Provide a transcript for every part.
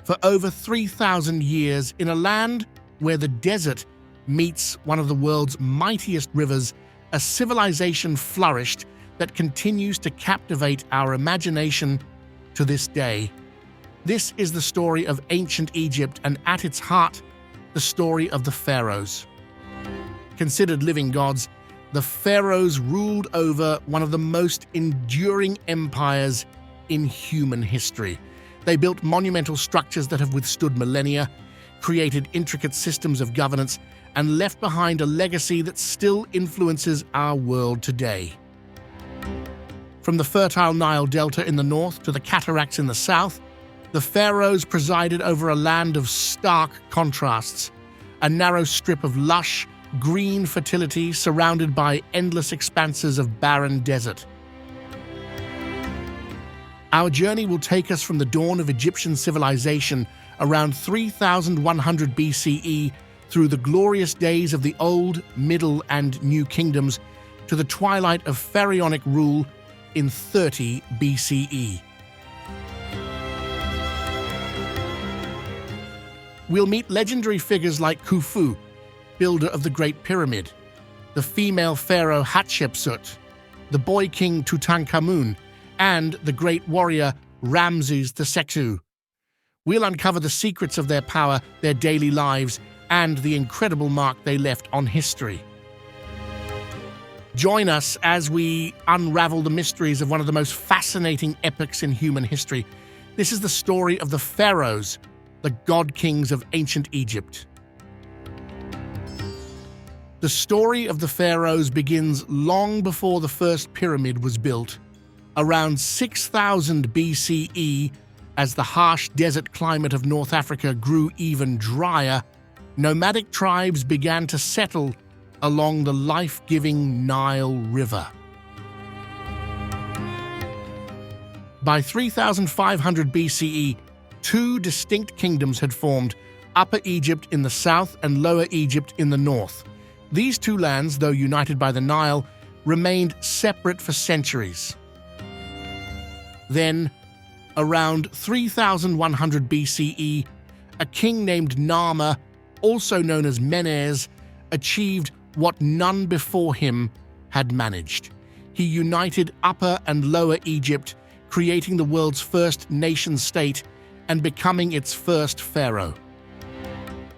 For over 3,000 years, in a land where the desert meets one of the world's mightiest rivers, a civilization flourished that continues to captivate our imagination to this day. This is the story of ancient Egypt, and at its heart, the story of the Pharaohs. Considered living gods, the Pharaohs ruled over one of the most enduring empires in human history. They built monumental structures that have withstood millennia, created intricate systems of governance, and left behind a legacy that still influences our world today. From the fertile Nile Delta in the north to the cataracts in the south, the Pharaohs presided over a land of stark contrasts, a narrow strip of lush, green fertility surrounded by endless expanses of barren desert. Our journey will take us from the dawn of Egyptian civilization around 3100 BCE through the glorious days of the Old, Middle, and New Kingdoms to the twilight of Pharaonic rule in 30 BCE. We'll meet legendary figures like Khufu, builder of the Great Pyramid, the female pharaoh Hatshepsut, the boy king Tutankhamun, and the great warrior Ramesses II. We'll uncover the secrets of their power, their daily lives, and the incredible mark they left on history. Join us as we unravel the mysteries of one of the most fascinating epochs in human history. This is the story of the Pharaohs, the god-kings of ancient Egypt. The story of the Pharaohs begins long before the first pyramid was built. Around 6000 BCE, as the harsh desert climate of North Africa grew even drier, nomadic tribes began to settle along the life-giving Nile River. By 3500 BCE, two distinct kingdoms had formed, Upper Egypt in the south and Lower Egypt in the north. These two lands, though united by the Nile, remained separate for centuries. Then, around 3100 BCE, a king named Narmer, also known as Menes, achieved what none before him had managed. He united Upper and Lower Egypt, creating the world's first nation-state and becoming its first pharaoh.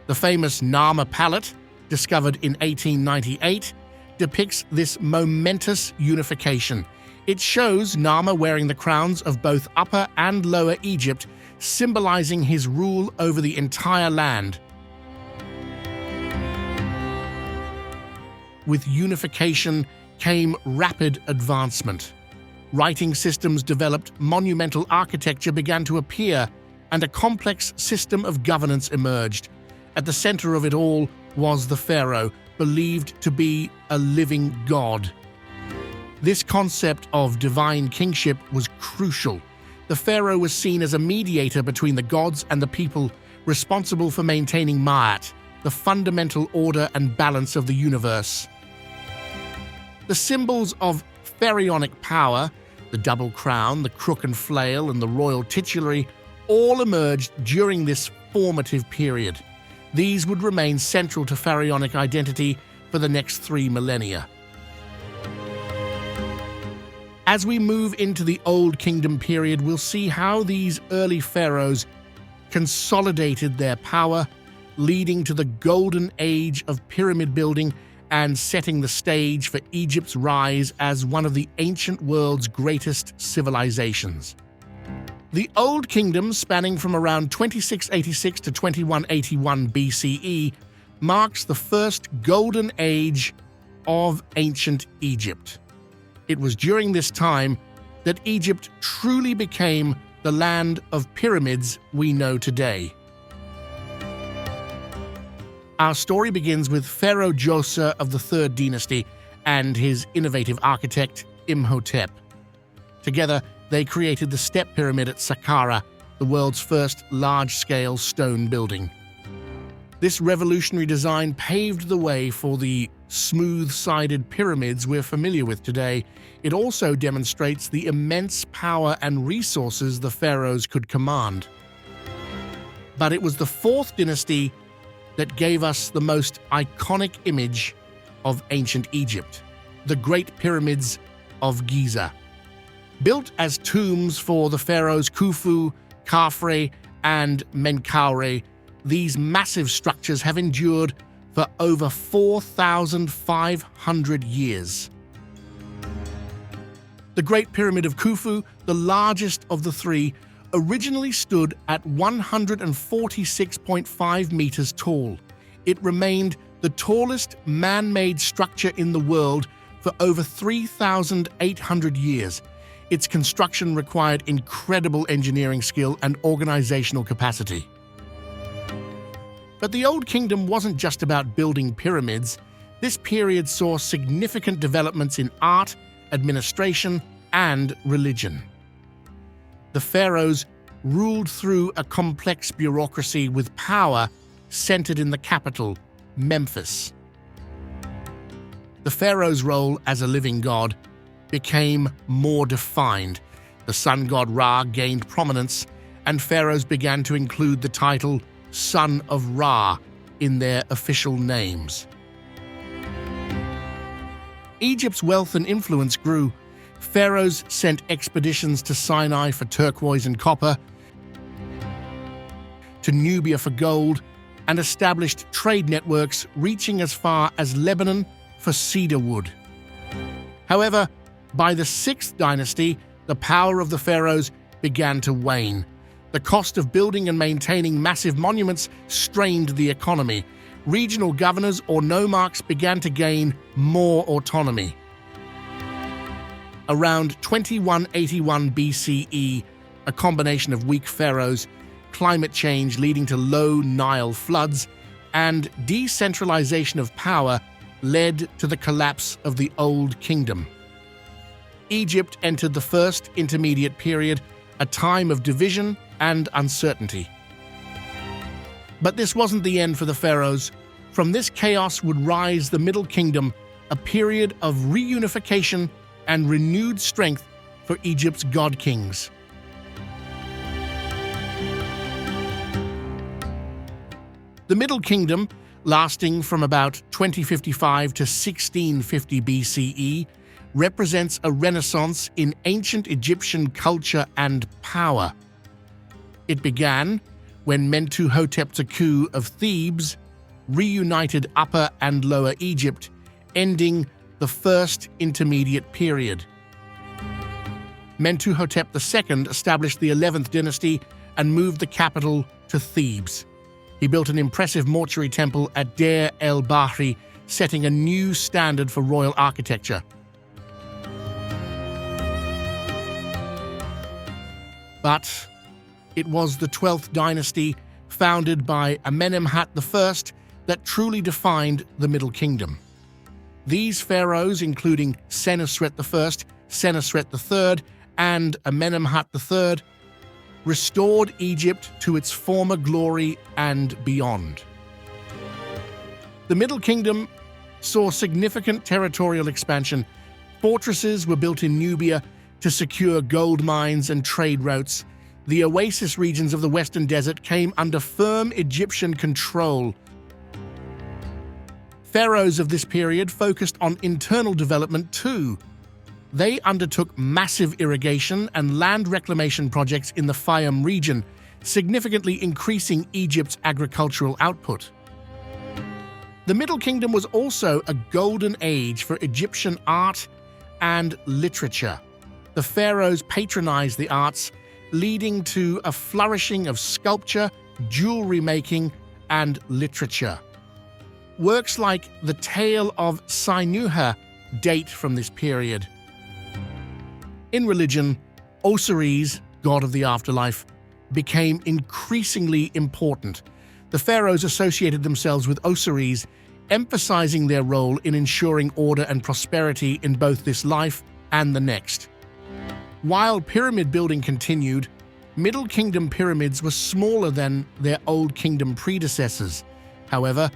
The famous Narmer palette, discovered in 1898, depicts this momentous unification. It shows Narmer wearing the crowns of both Upper and Lower Egypt, symbolizing his rule over the entire land. With unification came rapid advancement. Writing systems developed, monumental architecture began to appear, and a complex system of governance emerged. At the center of it all was the pharaoh, believed to be a living god. This concept of divine kingship was crucial. The pharaoh was seen as a mediator between the gods and the people, responsible for maintaining Ma'at, the fundamental order and balance of the universe. The symbols of pharaonic power, the double crown, the crook and flail, and the royal titulary, all emerged during this formative period. These would remain central to pharaonic identity for the next 3 millennia. As we move into the Old Kingdom period, we'll see how these early pharaohs consolidated their power, leading to the golden age of pyramid building and setting the stage for Egypt's rise as one of the ancient world's greatest civilizations. The Old Kingdom, spanning from around 2686 to 2181 BCE, marks the first golden age of ancient Egypt. It was during this time that Egypt truly became the land of pyramids we know today. Our story begins with Pharaoh Djoser of the Third Dynasty and his innovative architect, Imhotep. Together, they created the Step Pyramid at Saqqara, the world's first large-scale stone building. This revolutionary design paved the way for the smooth-sided pyramids we're familiar with today. It also demonstrates the immense power and resources the pharaohs could command. But it was the fourth dynasty that gave us the most iconic image of ancient Egypt, the Great Pyramids of Giza. Built as tombs for the pharaohs Khufu, Khafre, and Menkaure, these massive structures have endured for over 4,500 years. The Great Pyramid of Khufu, the largest of the three, originally stood at 146.5 meters tall. It remained the tallest man-made structure in the world for over 3,800 years. Its construction required incredible engineering skill and organizational capacity. But the Old Kingdom wasn't just about building pyramids. This period saw significant developments in art, administration, and religion. The pharaohs ruled through a complex bureaucracy with power centered in the capital, Memphis. The pharaoh's role as a living god became more defined. The sun god Ra gained prominence, and pharaohs began to include the title Son of Ra in their official names. Egypt's wealth and influence grew. Pharaohs sent expeditions to Sinai for turquoise and copper, to Nubia for gold, and established trade networks reaching as far as Lebanon for cedar wood. However, by the 6th dynasty, the power of the pharaohs began to wane. The cost of building and maintaining massive monuments strained the economy. Regional governors or nomarchs began to gain more autonomy. Around 2181 BCE, a combination of weak pharaohs, climate change leading to low Nile floods, and decentralization of power led to the collapse of the Old Kingdom. Egypt entered the First Intermediate Period, a time of division and uncertainty. But this wasn't the end for the pharaohs. From this chaos would rise the Middle Kingdom, a period of reunification and renewed strength for Egypt's god-kings. The Middle Kingdom, lasting from about 2055 to 1650 BCE, represents a renaissance in ancient Egyptian culture and power. It began when Mentuhotep II of Thebes reunited Upper and Lower Egypt, ending the First Intermediate Period. Mentuhotep II established the 11th dynasty and moved the capital to Thebes. He built an impressive mortuary temple at Deir el-Bahri, setting a new standard for royal architecture. But it was the 12th dynasty, founded by Amenemhat I, that truly defined the Middle Kingdom. These pharaohs, including Senusret I, Senusret III, and Amenemhat III, restored Egypt to its former glory and beyond. The Middle Kingdom saw significant territorial expansion. Fortresses were built in Nubia to secure gold mines and trade routes. The oasis regions of the Western Desert came under firm Egyptian control. Pharaohs of this period focused on internal development too. They undertook massive irrigation and land reclamation projects in the Fayum region, significantly increasing Egypt's agricultural output. The Middle Kingdom was also a golden age for Egyptian art and literature. The pharaohs patronized the arts, leading to a flourishing of sculpture, jewelry making, and literature. Works like The Tale of Sinuhe date from this period. In religion, Osiris, god of the afterlife, became increasingly important. The pharaohs associated themselves with Osiris, emphasizing their role in ensuring order and prosperity in both this life and the next. While pyramid building continued, Middle Kingdom pyramids were smaller than their Old Kingdom predecessors. However,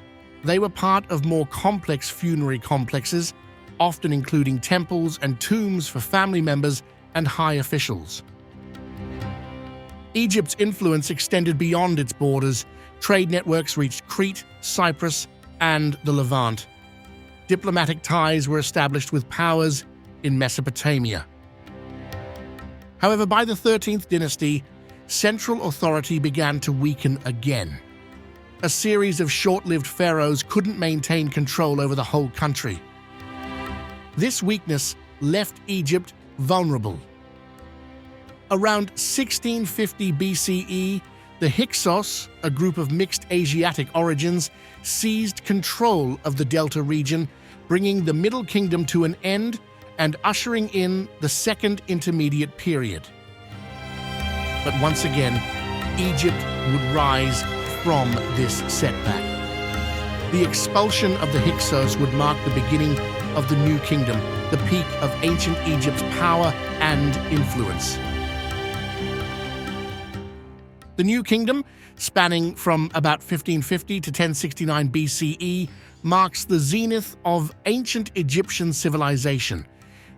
they were part of more complex funerary complexes, often including temples and tombs for family members and high officials. Egypt's influence extended beyond its borders. Trade networks reached Crete, Cyprus, and the Levant. Diplomatic ties were established with powers in Mesopotamia. However, by the 13th dynasty, central authority began to weaken again. A series of short-lived pharaohs couldn't maintain control over the whole country. This weakness left Egypt vulnerable. Around 1650 BCE, the Hyksos, a group of mixed Asiatic origins, seized control of the Delta region, bringing the Middle Kingdom to an end and ushering in the Second Intermediate Period. But once again, Egypt would rise from this setback. The expulsion of the Hyksos would mark the beginning of the New Kingdom, the peak of ancient Egypt's power and influence. The New Kingdom, spanning from about 1550 to 1069 BCE, marks the zenith of ancient Egyptian civilization.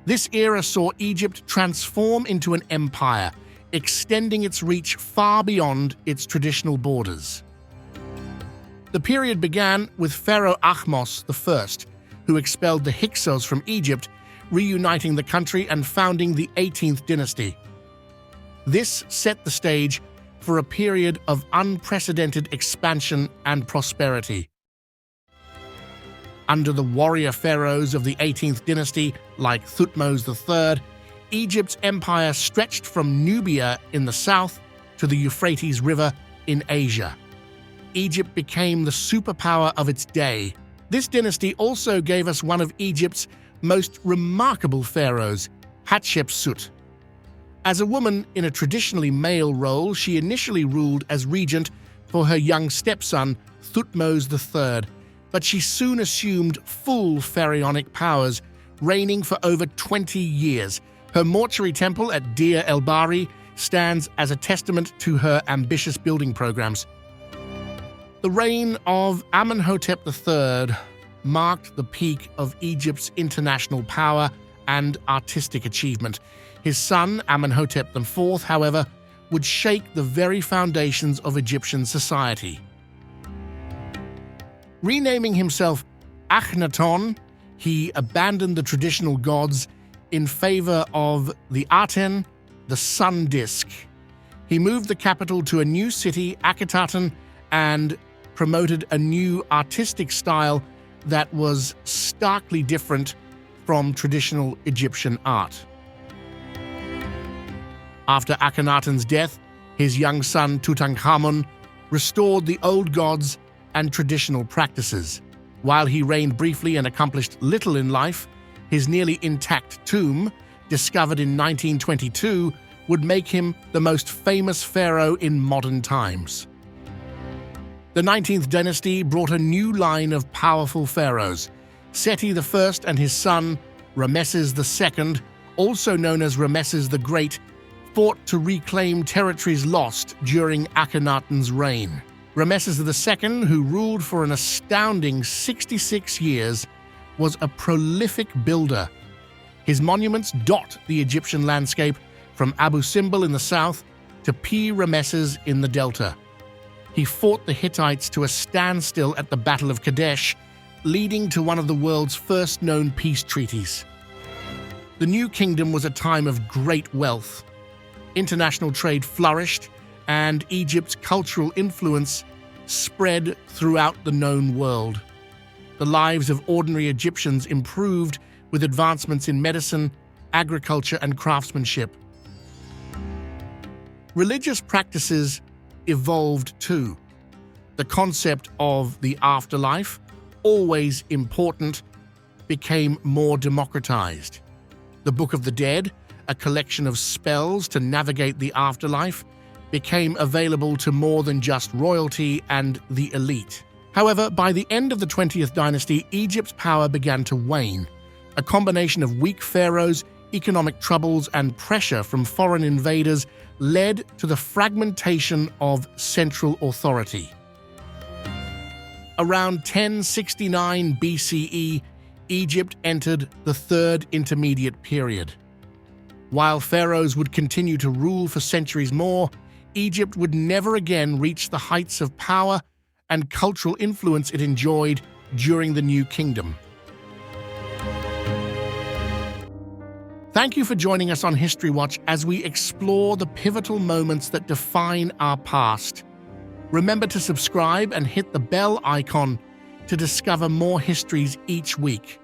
This era saw Egypt transform into an empire, extending its reach far beyond its traditional borders. The period began with Pharaoh Ahmose I, who expelled the Hyksos from Egypt, reuniting the country and founding the 18th dynasty. This set the stage for a period of unprecedented expansion and prosperity. Under the warrior pharaohs of the 18th dynasty, like Thutmose III, Egypt's empire stretched from Nubia in the south to the Euphrates River in Asia. Egypt became the superpower of its day. This dynasty also gave us one of Egypt's most remarkable pharaohs, Hatshepsut. As a woman in a traditionally male role, she initially ruled as regent for her young stepson, Thutmose III, but she soon assumed full pharaonic powers, reigning for over 20 years. Her mortuary temple at Deir el-Bahri stands as a testament to her ambitious building programs. The reign of Amenhotep III marked the peak of Egypt's international power and artistic achievement. His son, Amenhotep IV, however, would shake the very foundations of Egyptian society. Renaming himself Akhenaton, he abandoned the traditional gods in favor of the Aten, the sun disk. He moved the capital to a new city, Akhetaten, and promoted a new artistic style that was starkly different from traditional Egyptian art. After Akhenaten's death, his young son Tutankhamun restored the old gods and traditional practices. While he reigned briefly and accomplished little in life, his nearly intact tomb, discovered in 1922, would make him the most famous pharaoh in modern times. The 19th dynasty brought a new line of powerful pharaohs. Seti I and his son, Ramesses II, also known as Ramesses the Great, fought to reclaim territories lost during Akhenaten's reign. Ramesses II, who ruled for an astounding 66 years, was a prolific builder. His monuments dot the Egyptian landscape, from Abu Simbel in the south to Pi Ramesses in the delta. He fought the Hittites to a standstill at the Battle of Kadesh, leading to one of the world's first known peace treaties. The New Kingdom was a time of great wealth. International trade flourished, and Egypt's cultural influence spread throughout the known world. The lives of ordinary Egyptians improved with advancements in medicine, agriculture, and craftsmanship. Religious practices evolved too. The concept of the afterlife, always important, became more democratized. The Book of the Dead, a collection of spells to navigate the afterlife, became available to more than just royalty and the elite. However, by the end of the 20th dynasty, Egypt's power began to wane. A combination of weak pharaohs, economic troubles, and pressure from foreign invaders led to the fragmentation of central authority. Around 1069 BCE, Egypt entered the Third Intermediate Period. While pharaohs would continue to rule for centuries more, Egypt would never again reach the heights of power and cultural influence it enjoyed during the New Kingdom. Thank you for joining us on History Watch as we explore the pivotal moments that define our past. Remember to subscribe and hit the bell icon to discover more histories each week.